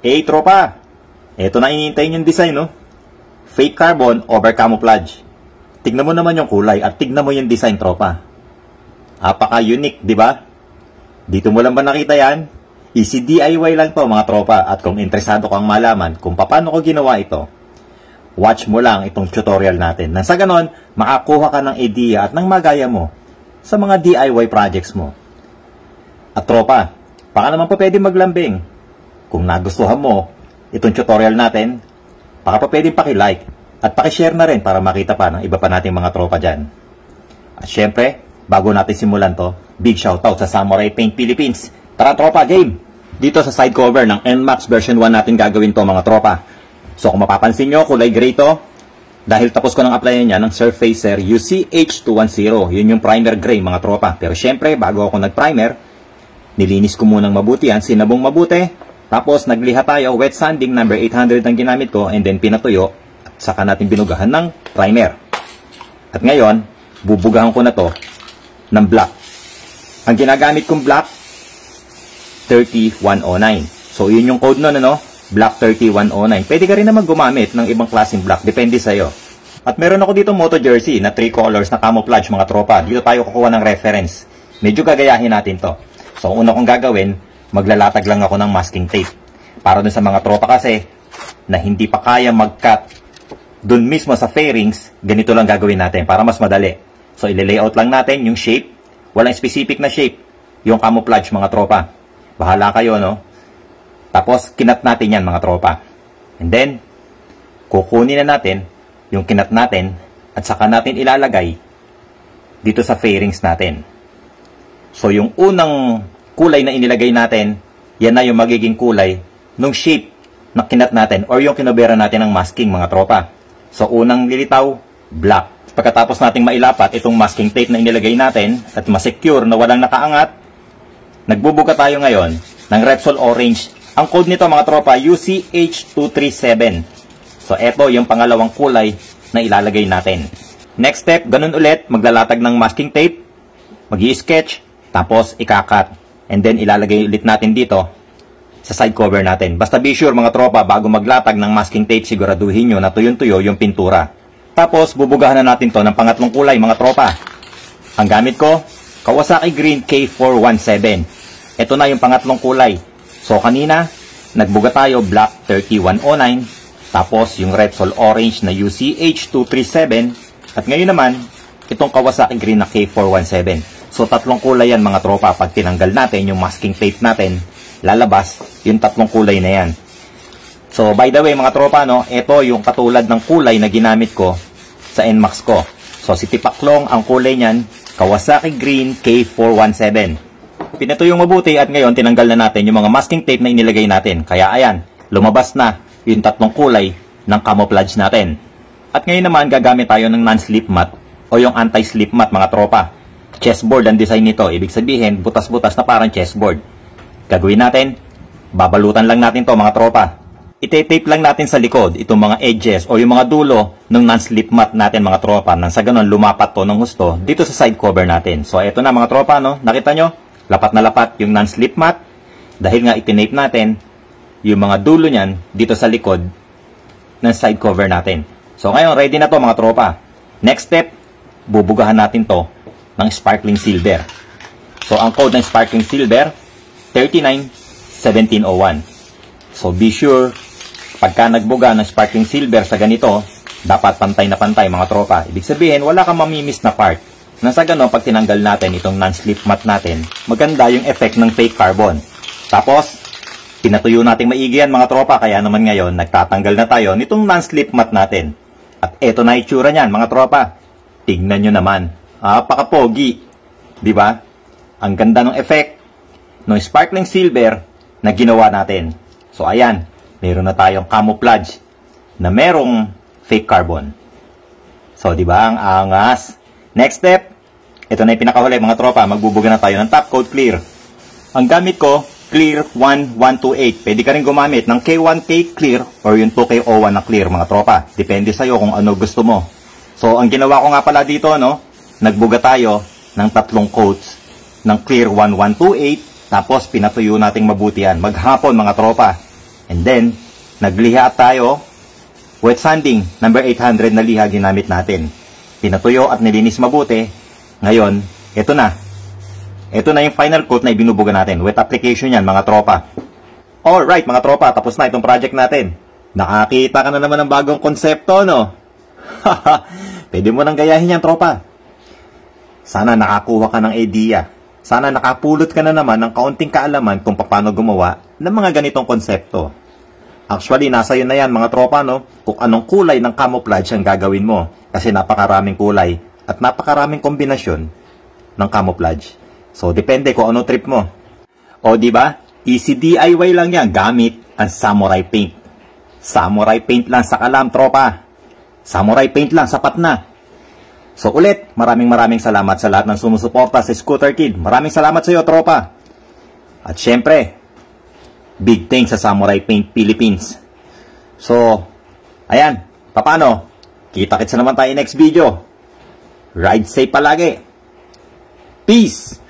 Tropa, eto na iniintay yung design, no? Fake carbon over camouflage. Tignan mo naman yung kulay at tignan mo yung design, tropa. Apaka-unique, di ba? Dito mo lang ba nakita yan? Easy DIY lang to, mga tropa. At kung interesado kang malaman kung paano ko ginawa ito, watch mo lang itong tutorial natin. Nang sa ganon, makakuha ka ng idea at ng magaya mo sa mga DIY projects mo. At tropa, baka naman pa pwede maglambing. Kung nagustuhan mo itong tutorial natin, baka pa pwedeng paki-like at paki-share na rin para makita pa ng iba pa nating mga tropa dyan. At syempre, bago natin simulan to, big shoutout sa Samurai Paint Philippines. Tara tropa, game! Dito sa side cover ng NMAX version 1 natin gagawin to, mga tropa. So kung mapapansin nyo, kulay gray to. Dahil tapos ko nang applyan niya ng Surfacer UCH210. Yun yung primer gray, mga tropa. Pero syempre, bago ako nag-primer, nilinis ko munang mabuti yan, sinabong mabuti. Tapos nagliha tayo, wet sanding number 800 ang ginamit ko, and then pinatuyo, at saka natin binugahan ng primer. At ngayon, bubugahan ko na to ng black. Ang ginagamit kong black, 30109. So yun yung code nun, ano? Black 30109. Pwede ka rin naman gumamit ng ibang klaseng black, depende sa'yo. At meron ako dito moto jersey na 3 colors na camouflage, mga tropa. Dito tayo kukuha ng reference. Medyo gagayahin natin to. So una kong gagawin, maglalatag lang ako ng masking tape. Para dun sa mga tropa kasi na hindi pa kaya mag-cut dun mismo sa fairings, ganito lang gagawin natin para mas madali. So ile-layout lang natin yung shape. Walang specific na shape. Yung camouflage, mga tropa. Bahala kayo, no? Tapos kinat natin yan, mga tropa. And then, kukunin na natin yung kinat natin at saka natin ilalagay dito sa fairings natin. So yung unang kulay na inilagay natin, yan na yung magiging kulay nung shape na kinat natin or yung kinobera natin ng masking, mga tropa. So unang lilitaw, black. Pagkatapos nating mailapat itong masking tape na inilagay natin at masecure na walang nakaangat, nagbubuga tayo ngayon ng Repsol Orange. Ang code nito, mga tropa, UCH237. So eto yung pangalawang kulay na ilalagay natin. Next step, ganun ulit, maglalatag ng masking tape, mag-i-sketch, tapos ikakat. And then ilalagay ulit natin dito sa side cover natin. Basta be sure, mga tropa, bago maglatag ng masking tape, siguraduhin nyo na tuyong-tuyo yung pintura. Tapos bubugahan na natin to ng pangatlong kulay, mga tropa. Ang gamit ko, Kawasaki Green K417. Ito na yung pangatlong kulay. So kanina, nagbuga tayo black 3109. Tapos yung Repsol Orange na UCH237. At ngayon naman, itong Kawasaki Green na K417. So tatlong kulay yan, mga tropa. Pag tinanggal natin yung masking tape natin, lalabas yung tatlong kulay na yan. So by the way, mga tropa, no, ito yung katulad ng kulay na ginamit ko sa NMAX ko. So si Tipaklong, ang kulay niyan, Kawasaki Green K417. Pinatuyong mabuti at ngayon tinanggal na natin yung mga masking tape na inilagay natin. Kaya ayan, lumabas na yung tatlong kulay ng camouflage natin. At ngayon naman gagamit tayo ng non-slip mat o yung anti-slip mat, mga tropa. Chessboard ang design nito. Ibig sabihin, butas-butas na parang chessboard. Gagawin natin, babalutan lang natin to, mga tropa. Ite-tape lang natin sa likod itong mga edges o yung mga dulo ng non-slip mat natin, mga tropa. Nang sa ganun, lumapat to ng gusto dito sa side cover natin. So eto na, mga tropa, no? Nakita nyo? Lapat na lapat yung non-slip mat. Dahil nga itinape natin yung mga dulo nyan dito sa likod ng side cover natin. So ngayon, ready na to, mga tropa. Next step, bubugahan natin to ng sparkling silver. So ang code ng sparkling silver, 391701. So be sure, pagka nagbuga ng sparkling silver sa ganito, dapat pantay na pantay, mga tropa. Ibig sabihin, wala kang mamimiss na part. Nasa gano'n, pag tinanggal natin itong non-slip mat natin, maganda yung effect ng fake carbon. Tapos, pinatuyo natin maigi yan, mga tropa. Kaya naman ngayon, nagtatanggal na tayo nitong non-slip mat natin. At eto na itsura niyan, mga tropa. Tignan nyo naman. Pakapogi. Diba? Ang ganda ng effect ng sparkling silver na ginawa natin. So ayan, meron na tayong camouflage na merong fake carbon. So diba, ang angas. Next step, ito na yung pinakahuli, mga tropa. Magbubuga na tayo ng top coat clear. Ang gamit ko, clear 1128. Pwede ka rin gumamit ng K1K clear or yung 2K01 na clear, mga tropa. Depende sa'yo kung ano gusto mo. So ang ginawa ko nga pala dito, no, nagbuga tayo ng tatlong coats ng clear 1128. Tapos pinatuyo nating mabuti yan. Maghapon, mga tropa. And then, nagliha tayo. Wet sanding, number 800 na liha ginamit natin. Pinatuyo at nilinis mabuti. Ngayon, ito na. Ito na yung final coat na ibinubuga natin. Wet application yan, mga tropa. Alright, mga tropa, tapos na itong project natin. Nakakita ka na naman ng bagong konsepto, no? Pwede mo nang gayahin yan, tropa. Sana nakakuha ka ng idea. Sana nakapulot ka na naman ng kaunting kaalaman kung paano gumawa ng mga ganitong konsepto. Actually, nasa yun na yan, mga tropa, no? Kung anong kulay ng camouflage ang gagawin mo. Kasi napakaraming kulay at napakaraming kombinasyon ng camouflage. So, depende kung ano trip mo. O, di ba? Easy DIY lang yan gamit ang samurai paint. Samurai paint lang sa kalam, tropa. Samurai paint lang, sapat na. So, ulit, maraming salamat sa lahat ng sumusuporta sa Scooter Kid. Maraming salamat sa iyo, tropa. At syempre, big thanks sa Samurai Paint Philippines. So, ayan, paano? Kita-kits na naman tayo next video. Ride safe palagi. Peace!